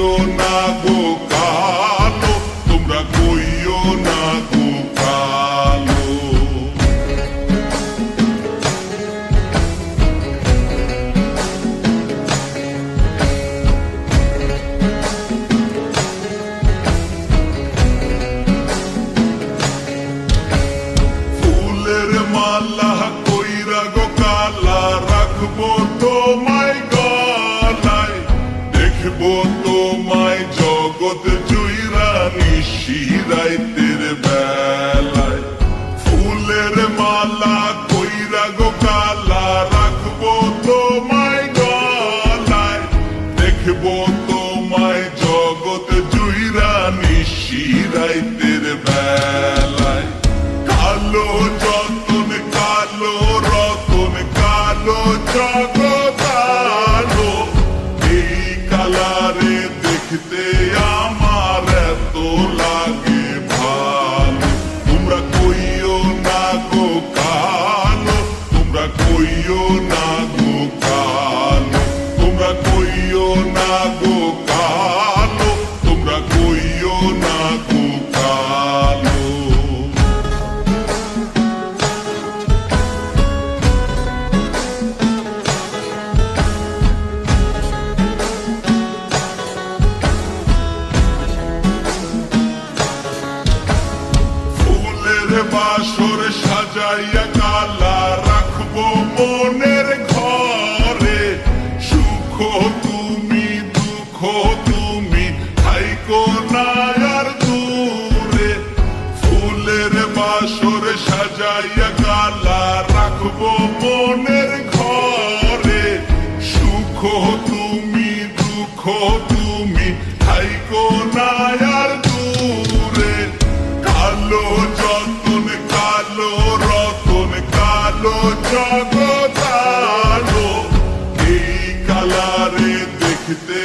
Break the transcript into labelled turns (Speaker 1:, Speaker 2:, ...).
Speaker 1: কইও না গো কালো, তোমরা কইও না গো কালো। ফুলের মালা কইরা গো কালা, রাখবো তোমায় গলায়, দেখবো তোমায় জগৎ জুইরা নিশিরাইতের বেলায়। ফুলের মালা কইরা গো কালা, রাখবো তোমায় গলায়, দেখবো তোমায় জগৎ জুইরা নিশিরাইতের বেলায়। কালো যতন কালো রতন কালো জগৎ আলো, এই কালারে দেখতে আমার এত লাগে ভালো। তোমরা কইও না গো কালো, তোমরা কইও না গো কালো, তোমরা কইও না গো কালো, তোমরা কইও না গো কালো। বাসর সাজাইয়া কালা, রাখবো মনের ঘরে, সুখ তুমি দুঃখ তুমি থাইকো না আর দূরে। ফুলের বাসর সাজাইয়া কালা, রাখবো মনের ঘরে, সুখ তুমি দুঃখ তুমি থাইকো না আর দূরে। কালো যতন কালো রতন কালো জগৎ আলো, এই কালারে দেখতে